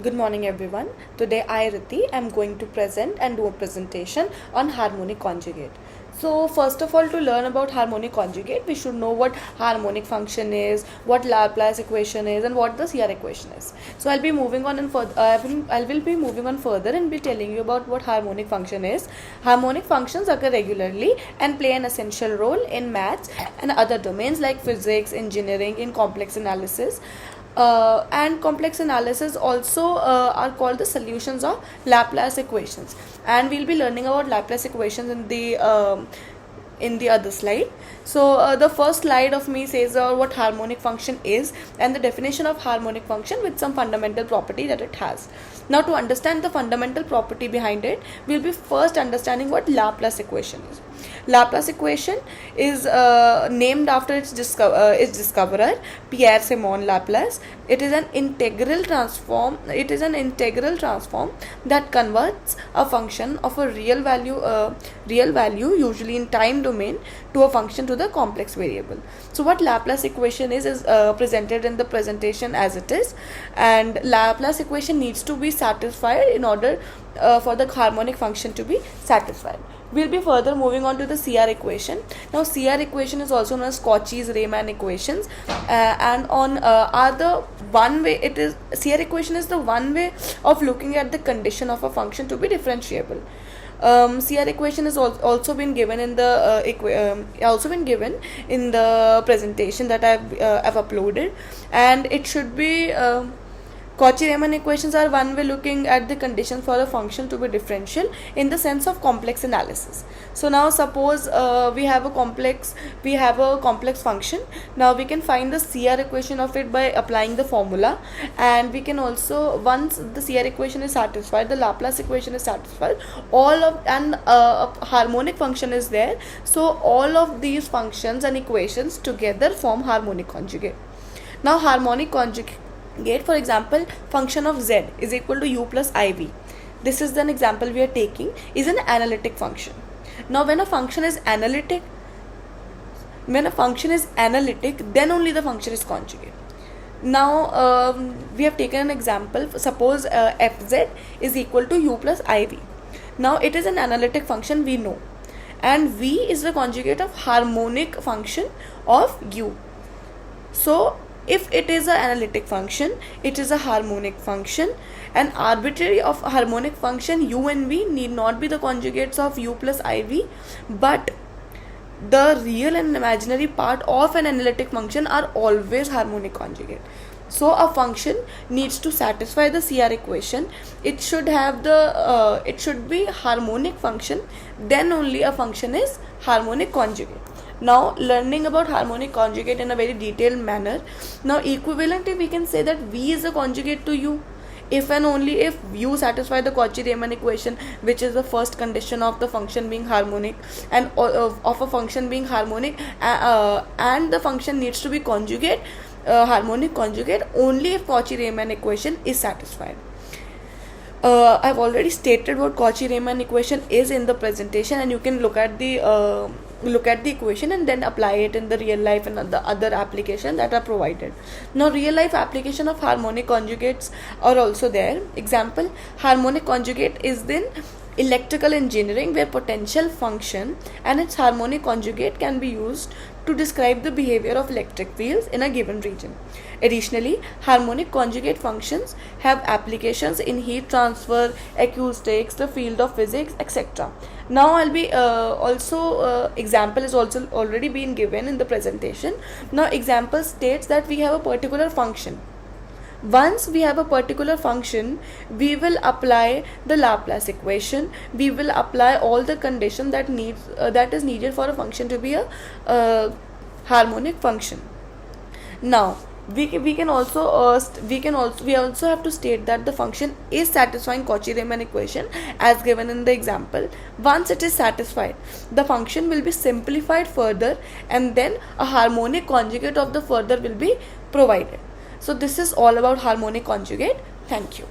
Good morning everyone. Today I Riti am going to present and do a presentation on harmonic conjugate. So first of all, to learn about harmonic conjugate we should know what harmonic function is, what Laplace equation is, and what the CR equation is. So I'll be moving on and further I will be moving on further and be telling you about what harmonic function is. Harmonic functions occur regularly and play an essential role in maths and other domains like physics, engineering, in complex analysis. And complex analysis also are called the solutions of Laplace equations, and we'll be learning about Laplace equations in the other slide. So the first slide of me says what harmonic function is and the definition of harmonic function with some fundamental property that it has. Now to understand the fundamental property behind it, we'll be first understanding what Laplace equation is. Laplace equation is named after its discoverer, Pierre Simon Laplace. It is an integral transform. It is an integral transform that converts a function of a real value, usually in time domain, to a function to the complex variable. So what Laplace equation is presented in the presentation as it is, and Laplace equation needs to be satisfied in order for the harmonic function to be satisfied. We'll be further moving on to the CR equation. Now CR equation is also known as Cauchy-Riemann equations, and are the one way it is CR equation is the one way of looking at the condition of a function to be differentiable. CR equation is also been given in the presentation that I've uploaded, and it should be Cauchy-Riemann equations are one way looking at the conditions for a function to be differential in the sense of complex analysis. So now suppose we have a complex function. Now we can find the CR equation of it by applying the formula, and we can also, once the CR equation is satisfied, the Laplace equation is satisfied, a harmonic function is there, so all of these functions and equations together form harmonic conjugate. Now harmonic conjugate, for example, function of z is equal to u plus iv. This is an example we are taking, is an analytic function. Now when a function is analytic, then only the function is conjugate. Now we have taken an example. Suppose fz is equal to u plus iv. Now it is an analytic function, we know, and v is the conjugate of harmonic function of u. So if it is an analytic function, it is a harmonic function. An arbitrary of harmonic function u and v need not be the conjugates of u plus iv, but the real and imaginary part of an analytic function are always harmonic conjugate. So a function needs to satisfy the CR equation. It should have it should be harmonic function, then only a function is harmonic conjugate. Now learning about harmonic conjugate in a very detailed manner. Now equivalently we can say that v is a conjugate to u if and only if u satisfy the Cauchy-Riemann equation, which is the first condition of the function being harmonic, and of a function being harmonic, and the function needs to be conjugate, harmonic conjugate, only if Cauchy-Riemann equation is satisfied. I've already stated what Cauchy-Riemann equation is in the presentation, and you can look at the equation and then apply it in the real life and the other applications that are provided. Now real life application of harmonic conjugates are also there. Example, harmonic conjugate is in electrical engineering, where potential function and its harmonic conjugate can be used to describe the behavior of electric fields in a given region. Additionally, harmonic conjugate functions have applications in heat transfer, acoustics, the field of physics, etc. Now I'll be example is also already been given in the presentation. Now example states that we have a particular function. Once we have a particular function, we will apply the Laplace equation. We will apply all the conditions that is needed for a function to be a harmonic function. Now we also have to state that the function is satisfying Cauchy-Riemann equation as given in the example. Once it is satisfied, the function will be simplified further, and then a harmonic conjugate of the further will be provided. So this is all about harmonic conjugate. Thank you.